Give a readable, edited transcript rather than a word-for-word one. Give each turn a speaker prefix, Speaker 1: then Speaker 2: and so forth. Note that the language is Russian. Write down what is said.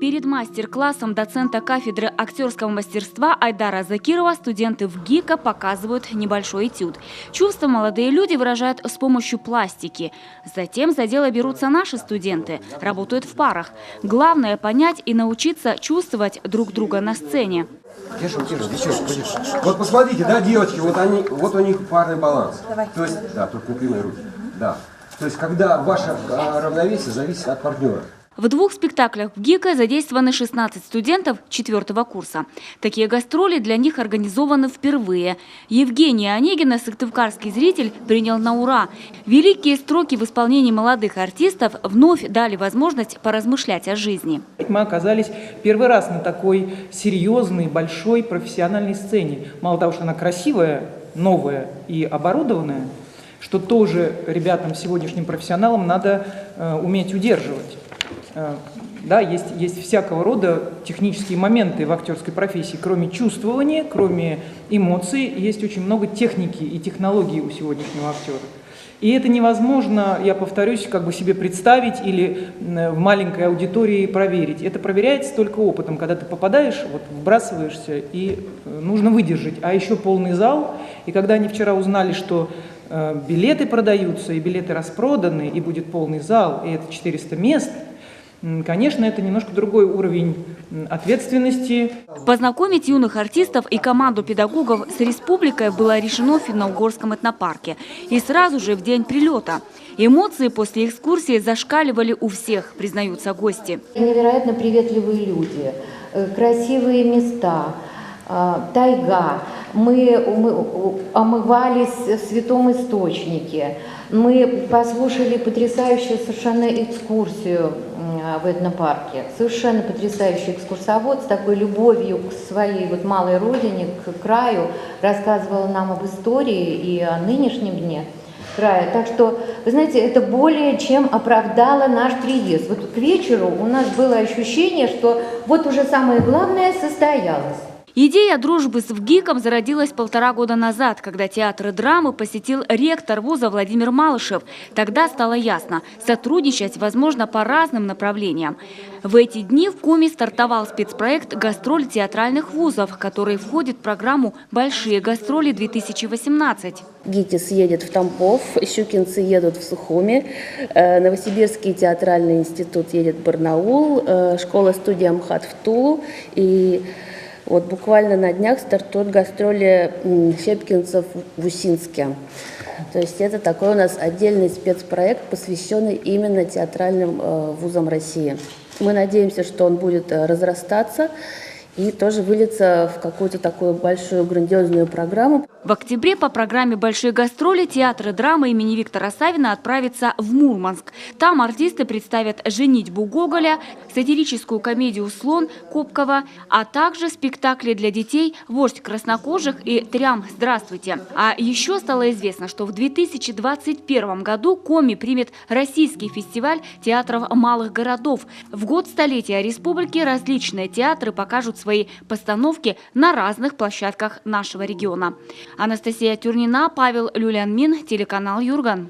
Speaker 1: Перед мастер-классом доцента кафедры актерского мастерства Айдара Закирова студенты ВГИКа показывают небольшой этюд. Чувства молодые люди выражают с помощью пластики. Затем за дело берутся наши студенты, работают в парах. Главное – понять и научиться чувствовать друг друга на сцене.
Speaker 2: Тише. Вот посмотрите, да, девочки, вот у них парный баланс. Давай. То есть, да, только не прямые руки. Да. То есть, когда ваше равновесие зависит от партнера.
Speaker 1: В 2 спектаклях ВГИКа задействованы 16 студентов 4-го курса. Такие гастроли для них организованы впервые. Евгения Онегина, сыктывкарский зритель, принял на ура. Великие строки в исполнении молодых артистов вновь дали возможность поразмышлять о жизни.
Speaker 3: Мы оказались первый раз на такой серьезной, большой профессиональной сцене. Мало того, что она красивая, новая и оборудованная, что тоже ребятам, сегодняшним профессионалам, надо уметь удерживать. Да, есть всякого рода технические моменты в актерской профессии. Кроме чувствования, кроме эмоций, есть очень много техники и технологий у сегодняшнего актера. И это невозможно, я повторюсь, как бы себе представить или в маленькой аудитории проверить. Это проверяется только опытом, когда ты попадаешь, вот вбрасываешься, и нужно выдержать. А еще полный зал. И когда они вчера узнали, что билеты продаются, и билеты распроданы, и будет полный зал, и это 400 мест, конечно, это немножко другой уровень ответственности.
Speaker 1: Познакомить юных артистов и команду педагогов с республикой было решено в Финно-Угорском этнопарке. И сразу же в день прилета. Эмоции после экскурсии зашкаливали у всех, признаются гости.
Speaker 4: Невероятно приветливые люди, красивые места, тайга. Мы омывались в святом источнике. Мы послушали потрясающую совершенно экскурсию в этнопарке. Совершенно потрясающий экскурсовод с такой любовью к своей малой родине, к краю, рассказывал нам об истории и о нынешнем дне края. Так что, вы знаете, это более чем оправдало наш приезд. Вот к вечеру у нас было ощущение, что вот уже самое главное состоялось.
Speaker 1: Идея дружбы с ВГИКом зародилась 1,5 года назад, когда театр драмы посетил ректор вуза Владимир Малышев. Тогда стало ясно – сотрудничать возможно по разным направлениям. В эти дни в КУМе стартовал спецпроект «Гастроли театральных вузов», который входит в программу «Большие гастроли-2018».
Speaker 5: ГИТИС едет в Тамбов, щукинцы едут в Сухуми, Новосибирский театральный институт едет в Барнаул, школа-студия МХАТ в Тулу и... Вот буквально на днях стартуют гастроли щепкинцев в Усинске. То есть это такой у нас отдельный спецпроект, посвященный именно театральным вузам России. Мы надеемся, что он будет разрастаться и тоже выльется в какую-то такую большую грандиозную программу.
Speaker 1: В октябре по программе «Большие гастроли» театр драмы имени Виктора Савина отправится в Мурманск. Там артисты представят «Женитьбу Гоголя», сатирическую комедию «Слон» Копкова, а также спектакли для детей «Вождь краснокожих» и «Трям, здравствуйте». А еще стало известно, что в 2021 году КОМИ примет российский фестиваль театров малых городов. В год столетия республики различные театры покажут свои постановки на разных площадках нашего региона. Анастасия Тюрнина, Павел Люлянмин, телеканал Юрган.